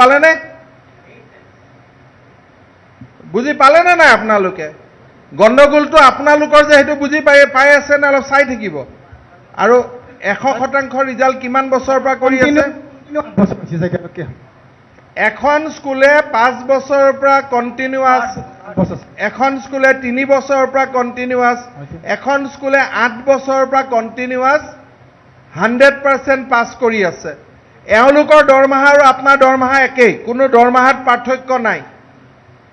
পালেনে নাই আপোনালোকে গণ্ডগোলটো আপোনালোকৰ যে সেইটো বুজি পাই আছে নে অলপ চাই থাকিব আৰু 100% ৰিজাল্ট কিমান বছৰৰ পৰা কৰি আছে এখন স্কুলে 5 বছৰৰ পৰা কণ্টিনিউৱাছ এখন স্কুলে 3 বছৰৰ পৰা কণ্টিনিউৱাছ এখন স্কুলে 8 বছৰৰ পৰা কণ্টিনিউৱাছ 100% পাছ কৰি আছে এওঁলোকৰ দৰমহা আৰু আপোনাৰ দৰমহা একেই কোনো দৰমহাত পাৰ্থক্য নাই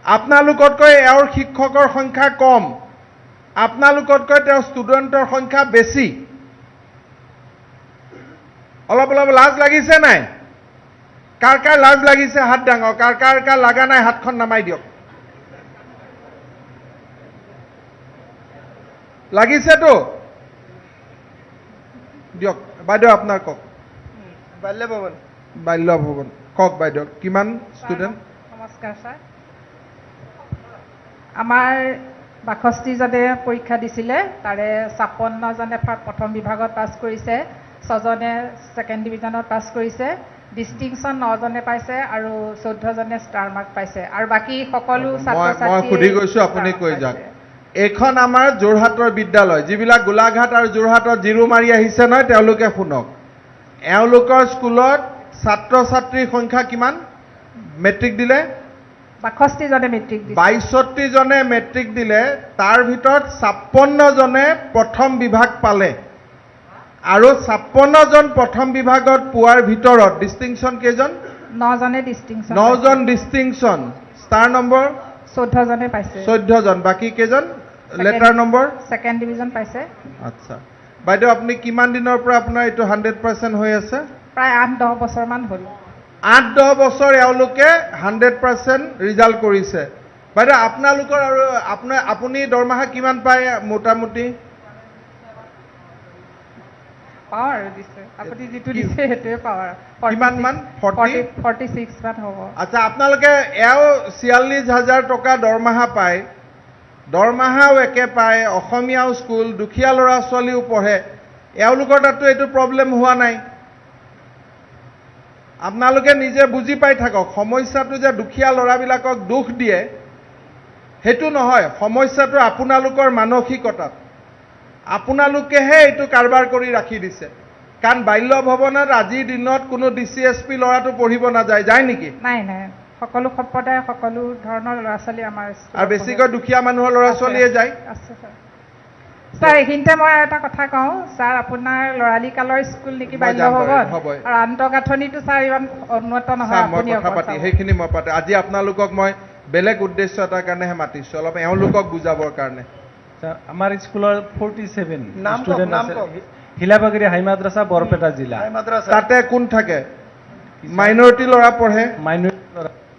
আপোনালোকতকৈ এওঁৰ শিক্ষকৰ সংখ্যা কম আপোনালোকতকৈ তেওঁৰ ষ্টুডেণ্টৰ সংখ্যা বেছি অলপ লাজ লাগিছে নাই কাৰ কাৰ লাজ লাগিছে হাত ডাঙৰ কাৰ কাৰ লাগা নাই হাতখন নামাই দিয়ক লাগিছেতো দিয়ক বাইদেউ আপোনাৰ কওক বাল্য ভৱন কওক বাইদেউ কিমান ষ্টুডেণ্ট নমস্কাৰ ছাৰ আমাৰ 62 জনে পৰীক্ষা দিছিলে তাৰে 56 জনে প্ৰথম বিভাগত পাছ কৰিছে 6 জনে ছেকেণ্ড ডিভিজনত পাছ কৰিছে ডিষ্টিংশ্যন 9 জনে পাইছে আৰু 14 জনে ষ্টাৰ মাৰ্ক পাইছে আৰু বাকী সকলো ছাত্ৰ-ছাত্ৰী মই সুধি গৈছো আপুনি কৈ যাওক এখন আমাৰ যোৰহাটৰ বিদ্যালয় যিবিলাক গোলাঘাট আৰু যোৰহাটত জিৰো মাৰি আহিছে নহয় তেওঁলোকে শুনক এওঁলোকৰ স্কুলত ছাত্ৰ-ছাত্ৰীৰ সংখ্যা কিমান মেট্ৰিক দিলে 62 জনে মেট্ৰিক দিছে 62 জনে মেট্ৰিক দিলে তাৰ ভিতৰত 56 জনে প্ৰথম বিভাগ পালে আৰু 56 জন প্ৰথম বিভাগত পোৱাৰ ভিতৰত ডিষ্টিংশ্যন কেইজন 9 জনে ডিষ্টিংশ্যন 9 জন ডিষ্টিংশ্যন ষ্টাৰ নম্বৰ 14 জনে পাইছে 14 জন বাকি কেইজন লেটাৰ নম্বৰ ছেকেণ্ড ডিভিজন পাইছে আচ্ছা বাইদেউ আপুনি কিমান দিনৰ পৰা আপোনাৰ এইটো 100% হৈ আছে প্ৰায় 8-10 বছৰমান হ'ল 8-10 বছৰ এওঁলোকে 100% ৰিজাল্ট কৰিছে বাইদেউ আপোনালোকৰ আৰু আপুনি দৰমহা কিমান পায় মোটামুটি পাওঁ আৰু দিছে আপুনি যিটো দিছে সেইটোৱে পাওঁ আৰু কিমান মান 46 মান হ'ব আচ্ছা আপোনালোকে এও 46,000 টকা দৰমহা পায় দৰমহাও একে পায় অসমীয়াও স্কুল দুখীয়া ল'ৰা ছোৱালীও পঢ়ে এওঁলোকৰ তাততো এইটো প্ৰব্লেম হোৱা নাই আপোনালোকে নিজে বুজি পাই থাকক সমস্যাটো যে দুখীয়া ল'ৰাবিলাকক দুখ দিয়ে সেইটো নহয় সমস্যাটো আপোনালোকৰ মানসিকতাত আপোনালোকেহে এইটো কাৰবাৰ কৰি ৰাখি দিছে কাৰণ বাল্য ভৱনত আজিৰ দিনত কোনো DCSP ল'ৰাটো পঢ়িব নাযায় যায় নেকি নাই সকলো সম্প্ৰদায় সকলো ধৰণৰ ল'ৰা ছোৱালী আমাৰ আৰু বেছিকৈ দুখীয়া মানুহৰ ল'ৰা ছোৱালীয়ে যায় আছে ছাৰ এইখিনিতে মই এটা কথা কওঁ ছাৰ আপোনাৰ ল'ৰালি কালৰ স্কুল নেকি বাল্য ভৱন আৰু আন্তঃগাঁথনিটো ছাৰ ইমান উন্নত নহয় মই কথা পাতি সেইখিনি মই পাতি আজি আপোনালোকক মই বেলেগ উদ্দেশ্য এটাৰ কাৰণেহে মাতিছোঁ অলপ এওঁলোকক বুজাবৰ কাৰণে আমাৰ স্কুলৰ 47 ষ্টুডেণ্ট আছে হিলাবাগিৰি হাই মাদ্ৰাসা বৰপেটা জিলা হাই মাদ্ৰাসা তাতে কোন থাকে মাইনৰিটি ল'ৰা পঢ়ে মাইনৰিটি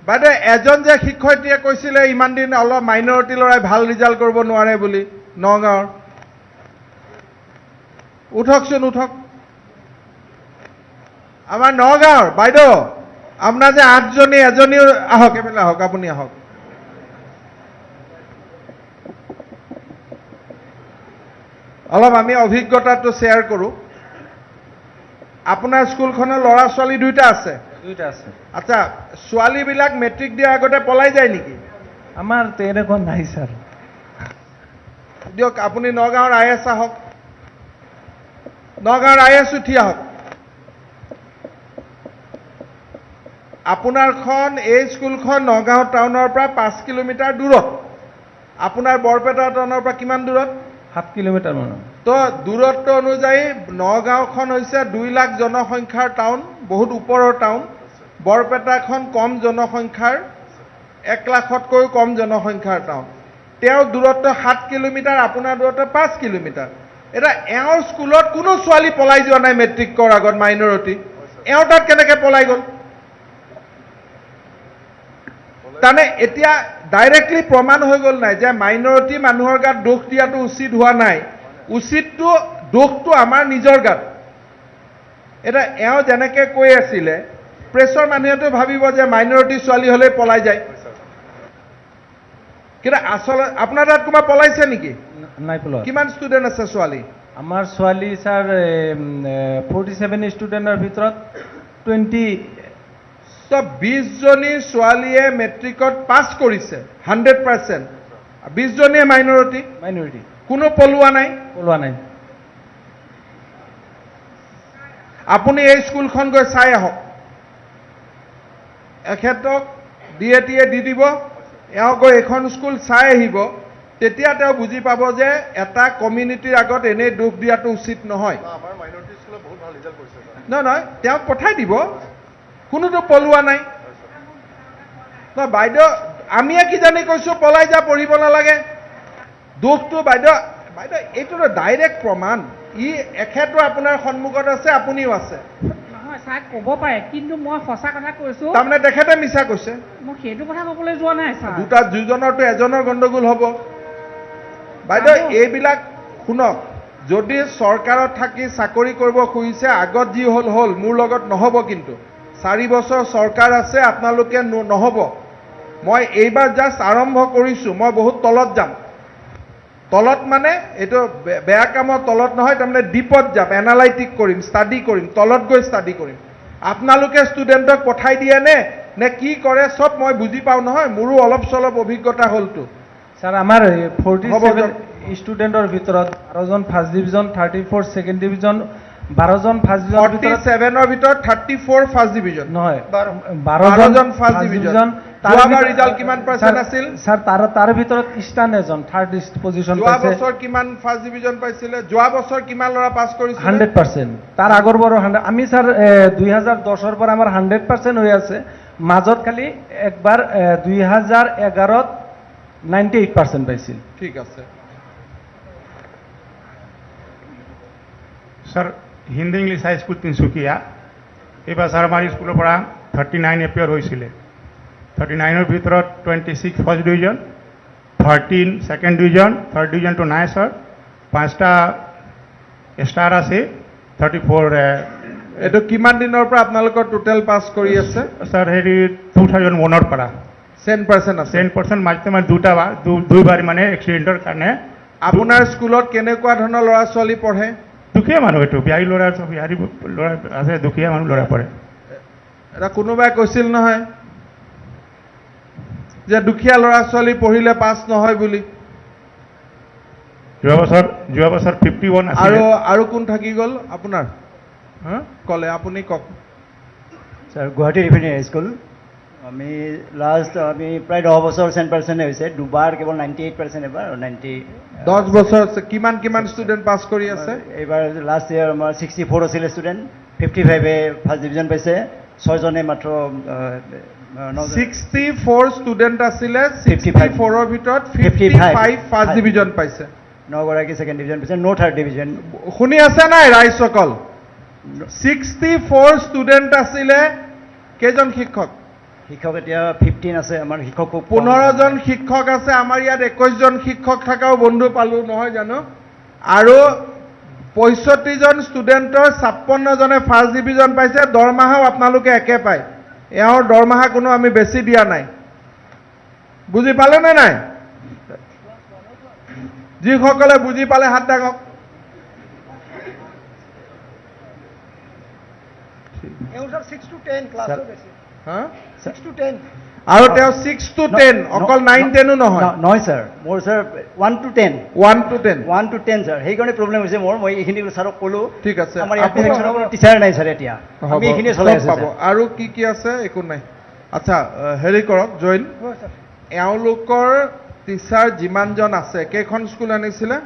বাইদেউ এজন যে শিক্ষয়িত্ৰীয়ে কৈছিলে ইমান দিন অলপ মাইনৰিটি ল'ৰাই ভাল ৰিজাল্ট কৰিব নোৱাৰে বুলি নগাঁৱৰ উঠকচোন উঠক আমাৰ নগাঁৱৰ বাইদেউ আপোনাৰ যে 8জনী এজনী আহক এফালে আহক আপুনি আহক অলপ আমি অভিজ্ঞতাটো শ্বেয়াৰ কৰোঁ আপোনাৰ স্কুলখনৰ ল'ৰা ছোৱালী দুইটা আছে আচ্ছা ছোৱালীবিলাক মেট্ৰিক দিয়াৰ আগতে পলাই যায় নেকি আমাৰ তেনেকুৱা নাই ছাৰ দিয়ক আপুনি নগাঁৱৰ IS আহক নগাঁৱৰ IS উঠি আহক আপোনাৰখন এই স্কুলখন নগাঁও টাউনৰ পৰা 5 কিলোমিটাৰ দূৰত আপোনাৰ বৰপেটা টাউনৰ পৰা কিমান দূৰত 7 কিলোমিটাৰ মান তো দূৰত্ব অনুযায়ী নগাঁওখন হৈছে 2 লাখ জনসংখ্যাৰ টাউন বহুত ওপৰৰ টাউন বৰপেটাখন কম জনসংখ্যাৰ 1 লাখতকৈ কম জনসংখ্যাৰ টাউন তেওঁ দূৰত্ব 7 কিলোমিটাৰ আপোনাৰ দূৰত্ব 5 কিলোমিটাৰ এটা এওঁৰ স্কুলত কোনো ছোৱালী পলাই যোৱা নাই মেট্ৰিক কৰাৰ আগত মাইনৰিটি এওঁ তাত কেনেকৈ পলাই গ'ল তানে এতিয়া ডাইৰেক্টলি প্ৰমাণ হৈ গ'ল নাই যে মাইনৰিটি মানুহৰ গাত দোষ দিয়াটো উচিত হোৱা নাই উচিতটো দোষটো আমাৰ নিজৰ গাত এটা এওঁ যেনেকৈ কৈ আছিলে প্ৰেছৰ মানুহেতো ভাবিব যে মাইনৰিটি ছোৱালী হ'লে পলাই যায় কিন্তু আচলতে আপোনাৰ তাত কোনোবা পলাইছে নেকি নাই পলোৱা কিমান ষ্টুডেণ্ট আছে ছোৱালী আমাৰ ছোৱালী ছাৰ 47 ষ্টুডেণ্টৰ ভিতৰত 20 তো 20জনী ছোৱালীয়ে মেট্ৰিকত পাছ কৰিছে 100% 20জনীয়ে মাইনৰিটি কোনো পলোৱা নাই আপুনি এই স্কুলখন গৈ চাই আহক এখেতক DATয়ে দি দিব এওঁ গৈ এখন স্কুল চাই আহিব তেতিয়া তেওঁ বুজি পাব যে এটা কমিউনিটিৰ আগত এনেই দোষ দিয়াটো উচিত নহয় আমাৰ মাইনৰিটি স্কুলত বহুত ভাল ৰিজাল্ট কৰিছে নহয় তেওঁক পঠাই দিব কোনোতো পলোৱা নাই নহয় বাইদেউ আমিয়ে কি জানি কৈছোঁ পলাই যা পঢ়িব নালাগে দোষটো বাইদেউ এইটোতো ডাইৰেক্ট প্ৰমাণ ই এখেতো আপোনাৰ সন্মুখত আছে আপুনিও আছে নহয় ছাৰ ক'ব পাৰে কিন্তু মই সঁচা কথা কৈছোঁ তাৰমানে তেখেতে মিছা কৈছে মই সেইটো কথা ক'বলৈ যোৱা নাই ছাৰ দুটা দুজনৰতো এজনৰ গণ্ডগোল হ'ব বাইদেউ এইবিলাক শুনক যদি চৰকাৰত থাকি চাকৰি কৰিব খুজিছে আগত যি হ'ল মোৰ লগত নহ'ব কিন্তু 4 বছৰ চৰকাৰ আছে আপোনালোকে নহ'ব মই এইবাৰ জাষ্ট আৰম্ভ কৰিছোঁ মই বহুত তলত যাম তলত মানে এইটো বেয়া কামৰ তলত নহয় তাৰমানে ডিপত যাম এনালাইটিক কৰিম ষ্টাডি কৰিম তলত গৈ ষ্টাডি কৰিম আপোনালোকে ষ্টুডেণ্টক পঠাই দিয়ে নে কি কৰে চব মই বুজি পাওঁ নহয় মোৰো অলপ চলপ অভিজ্ঞতা হ'লতো ছাৰ আমাৰ 47 ষ্টুডেণ্টৰ ভিতৰত 12জন ফাৰ্ষ্ট ডিভিজন 34 ছেকেণ্ড ডিভিজন 12জন ফাৰ্ষ্ট ডিভিজন 47ৰ ভিতৰত 34 ফাৰ্ষ্ট ডিভিজন নহয় 12জন ফাৰ্ষ্ট ডিভিজন যোৱাবাৰ ৰিজাল্ট কিমান পাৰ্চেণ্ট আছিল ছাৰ তাৰ ভিতৰত ইষ্টাৰ্ণ এজন থাৰ্ড পজিশ্যন যোৱা বছৰ কিমান ফাৰ্ষ্ট ডিভিজন পাইছিলে যোৱা বছৰ কিমান ল'ৰা পাছ কৰিছিল 100% তাৰ আগৰ বাৰো 100 আমি ছাৰ 2010ৰ পৰা আমাৰ 100% হৈ আছে মাজত খালি একবাৰ 2011ত 98% পাইছিল ঠিক আছে sir Hindi English high school Tinsukia एबार सर हमारे स्कूल 39 एपियर होइसिले 39 भर 26 first division 13 second division third division तो नाए सर 5टा स्टार আছে 34 এটো কিমান দিনৰ পৰা আপোনালোকৰ টোটাল পাস কৰি আছে सर হেৰি 2001 ৰ পৰা 10% আছে 10% মাজতে মানে দুইবাৰ মানে এক্সিডেন্টৰ কাৰণে আপোনাৰ স্কুলত কেনেকুৱা ধৰণৰ ল'ৰা ছোৱালী পঢ়ে দুখীয়া মানুহ এইটো বিহাৰী ল'ৰা আছে দুখীয়া মানুহ ল'ৰা পঢ়ে এটা কোনোবাই কৈছিল নহয় যে দুখীয়া ল'ৰা ছোৱালী পঢ়িলে পাছ নহয় বুলি যোৱা বছৰ 51 আছিল আৰু কোন থাকি গ'ল আপোনাৰ কলে আপুনি কক স্যাৰ গুৱাহাটী রিফাইনারি স্কুল আমি লাস্ট আমি প্রায় 10 বছর 100% হয়েছে দুবার কেবল 98% এবার 10 বছর কিমান স্টুডেন্ট পাস কৰি আছে এবার লাস্ট ইয়ার আমার 64 আছিল স্টুডেন্ট 55 এ ফার্স্ট ডিভিজন পাইছে 6 জনে মাত্র 64 স্টুডেন্ট আছিল 64 ৰ ভিতৰত 55 ফাৰ্স্ট ডিভিজন পাইছে 9গৰাকী ছেকেণ্ড ডিভিজন পাইছে, নো থাৰ্ড ডিভিজন। শুনি আছে নাই ৰাইজসকল? 64 ষ্টুডেণ্ট আছিলে, কেইজন শিক্ষক? শিক্ষক এতিয়া 15 আছে আমাৰ শিক্ষক। 15জন শিক্ষক আছে, আমাৰ ইয়াত 21জন শিক্ষক থকাও বন্ধু পালোঁ নহয় জানো? আৰু 65জন ষ্টুডেণ্টৰ 56জনে ফাৰ্ষ্ট ডিভিজন পাইছে। দৰমহাও আপোনালোকে একে পায়, এওঁৰ দৰমহা কোনো আমি বেছি দিয়া নাই। বুজি পালেনে নাই? যিসকলে বুজি পালে হাত দাঙক। এওঁ স্যার 6 to 10 ক্লাসও বেশি। হ্যাঁ 6 to 10 আৰু তেওঁ 6 to 10 অকল 9 10ও নহয়। নহয় স্যাৰ, মোৰ sir 1 to 10 1 to 10 1 to 10 sir. সেইকাৰণে প্ৰব্লেম হৈছে মোৰ। মই এইখিনি ছাৰক ক'লো। ঠিক আছে, আমাৰ ইয়াত কোনো টিচাৰ নাই স্যাৰ এতিয়া, আমি এইখিনি চলাই আছো। আৰু কি কি আছে একো নাই। আচ্ছা হেৰি কৰক জৈন, এওঁলোকৰ টিচাৰ যিমানজন আছে, কেইখন স্কুল আনিছিলে?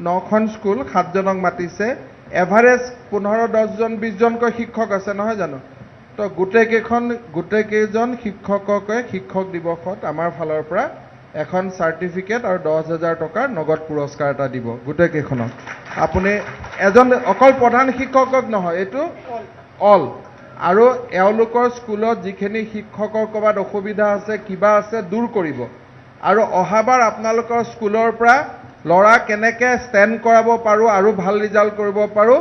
9খন স্কুল, 7জনক মাতিছে। এভাৰেজ 15 10জন 20জনকৈ শিক্ষক আছে নহয় জানো? তো গোটেইকেইজন শিক্ষককে শিক্ষক দিৱসত আমাৰ ফালৰ পৰা এখন চাৰ্টিফিকেট আৰু 10,000 টকাৰ নগদ পুৰস্কাৰ এটা দিব গোটেইকেইখনক। আপুনি এজন অকল প্ৰধান শিক্ষকক নহয়, এইটো অল। আৰু এওঁলোকৰ স্কুলত যিখিনি শিক্ষকৰ ক'ৰবাত অসুবিধা আছে, কিবা আছে, দূৰ কৰিব। আৰু অহাবাৰ আপোনালোকৰ স্কুলৰ পৰা ল'ৰা কেনেকৈ ষ্টেণ্ড কৰাব পাৰোঁ আৰু ভাল ৰিজাল্ট কৰিব পাৰোঁ,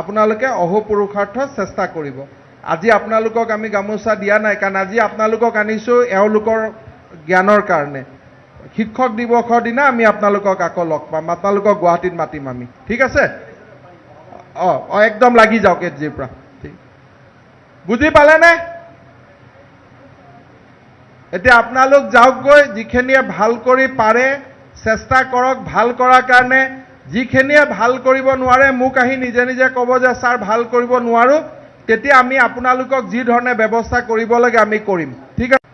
আপোনালোকে অহোপুৰুষাৰ্থ চেষ্টা কৰিব। আজি আপোনালোকক আমি গামোচা দিয়া নাই, কাৰণ আজি আপোনালোকক আনিছোঁ এওঁলোকৰ জ্ঞানৰ কাৰণে। শিক্ষক দিৱসৰ দিনা আমি আপোনালোকক আকৌ লগ পাম, আপোনালোকক গুৱাহাটীত মাতিম আমি, ঠিক আছে? একদম লাগি যাওক এজিৰ পৰা। বুজি পালেনে? এতিয়া আপোনালোক যাওকগৈ, যিখিনিয়ে ভাল কৰি পাৰে চেষ্টা কৰক ভাল কৰাৰ কাৰণে। যিখিনিয়ে ভাল কৰিব নোৱাৰে মোক আহি নিজে নিজে ক'ব যে ছাৰ ভাল কৰিব নোৱাৰোঁ, তেতিয়া আমি আপোনালোকক যি ধৰণে ব্যৱস্থা কৰিব লাগে আমি কৰিম, ঠিক আছে?